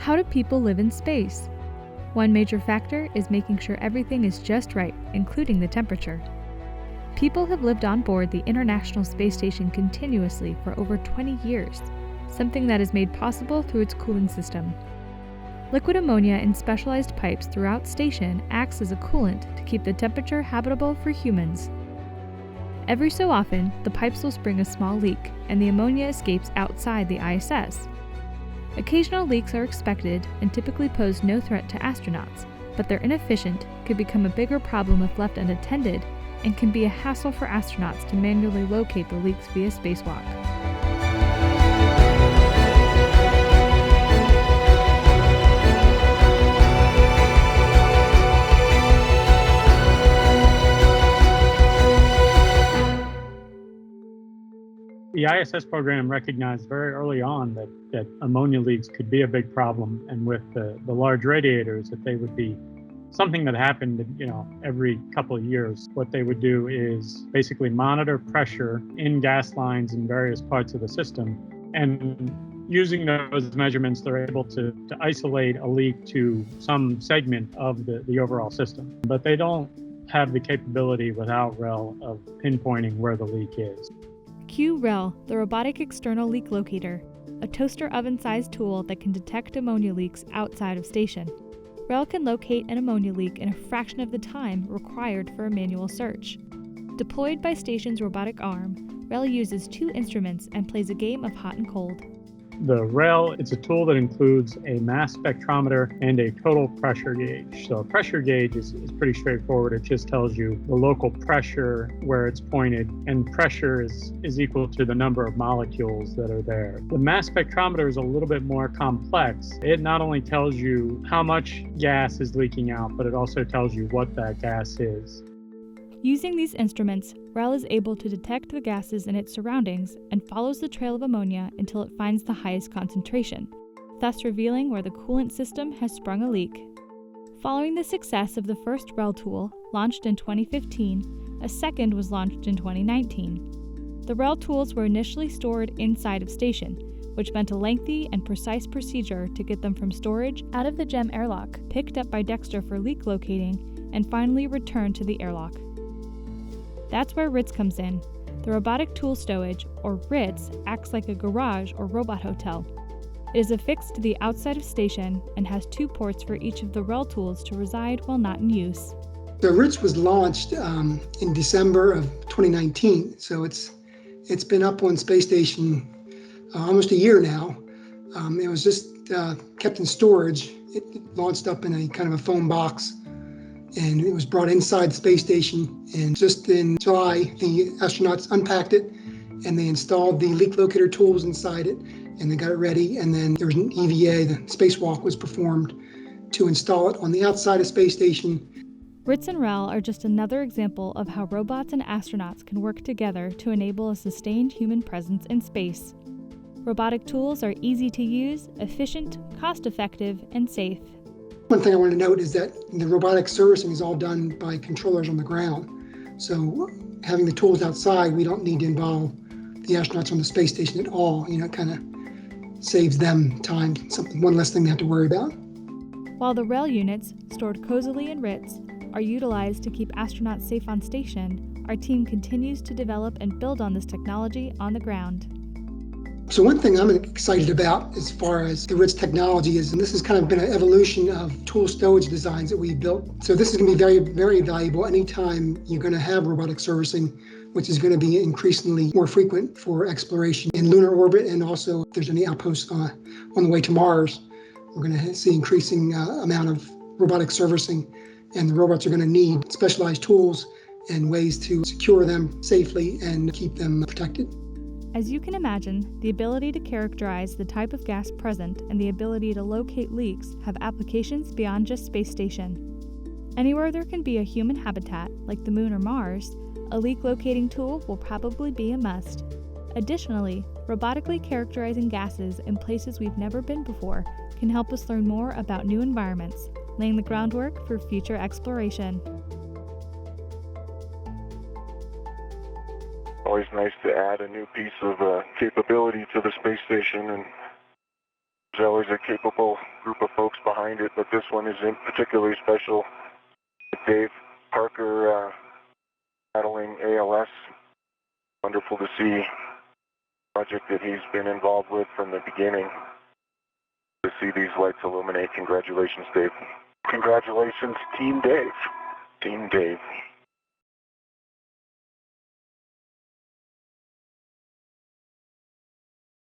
How do people live in space? One major factor is making sure everything is just right, including the temperature. People have lived on board the International Space Station continuously for over 20 years, something that is made possible through its cooling system. Liquid ammonia in specialized pipes throughout station acts as a coolant to keep the temperature habitable for humans. Every so often, the pipes will spring a small leak, and the ammonia escapes outside the ISS. Occasional leaks are expected and typically pose no threat to astronauts, but they're inefficient, could become a bigger problem if left unattended, and can be a hassle for astronauts to manually locate the leaks via spacewalk. The ISS program recognized very early on that ammonia leaks could be a big problem, and with the large radiators, that they would be something that happened, every couple of years. What they would do is basically monitor pressure in gas lines in various parts of the system, and using those measurements, they're able to isolate a leak to some segment of the overall system. But they don't have the capability without RELL of pinpointing where the leak is. Cue RELL, the Robotic External Leak Locator, a toaster oven-sized tool that can detect ammonia leaks outside of station. RELL can locate an ammonia leak in a fraction of the time required for a manual search. Deployed by station's robotic arm, RELL uses two instruments and plays a game of hot and cold. The RELL, it's a tool that includes a mass spectrometer and a total pressure gauge. So a pressure gauge is pretty straightforward. It just tells you the local pressure where it's pointed, and pressure is equal to the number of molecules that are there. The mass spectrometer is a little bit more complex. It not only tells you how much gas is leaking out, but it also tells you what that gas is. Using these instruments, RELL is able to detect the gases in its surroundings and follows the trail of ammonia until it finds the highest concentration, thus revealing where the coolant system has sprung a leak. Following the success of the first RELL tool, launched in 2015, a second was launched in 2019. The RELL tools were initially stored inside of station, which meant a lengthy and precise procedure to get them from storage out of the GEM airlock, picked up by Dextre for leak locating, and finally returned to the airlock. That's where RITZ comes in. The Robotic Tool Stowage, or RITZ, acts like a garage or robot hotel. It is affixed to the outside of station and has two ports for each of the RELL tools to reside while not in use. The RITZ was launched in December of 2019, so it's been up on space station almost a year now. It was just kept in storage. It launched up in a kind of a foam box, and it was brought inside the space station. And just in July, the astronauts unpacked it and they installed the leak locator tools inside it, and they got it ready. And then there was an EVA, the spacewalk was performed to install it on the outside of space station. RITZ and RELL are just another example of how robots and astronauts can work together to enable a sustained human presence in space. Robotic tools are easy to use, efficient, cost-effective, and safe. One thing I want to note is that the robotic servicing is all done by controllers on the ground. So having the tools outside, we don't need to involve the astronauts on the space station at all. It kind of saves them time, one less thing they have to worry about. While the RELL units, stored cozily in RITZ, are utilized to keep astronauts safe on station, our team continues to develop and build on this technology on the ground. So one thing I'm excited about as far as the RITZ technology is, and this has kind of been an evolution of tool stowage designs that we built. So this is going to be very, very valuable anytime you're going to have robotic servicing, which is going to be increasingly more frequent for exploration in lunar orbit, and also if there's any outposts on the way to Mars, we're going to see increasing amount of robotic servicing, and the robots are going to need specialized tools and ways to secure them safely and keep them protected. As you can imagine, the ability to characterize the type of gas present and the ability to locate leaks have applications beyond just space station. Anywhere there can be a human habitat, like the Moon or Mars, a leak locating tool will probably be a must. Additionally, robotically characterizing gases in places we've never been before can help us learn more about new environments, laying the groundwork for future exploration. Always nice to add a new piece of capability to the space station, and there's always a capable group of folks behind it, but this one is particularly special. Dave Parker battling ALS. Wonderful to see a project that he's been involved with from the beginning. To see these lights illuminate. Congratulations, Dave. Congratulations, Team Dave. Team Dave.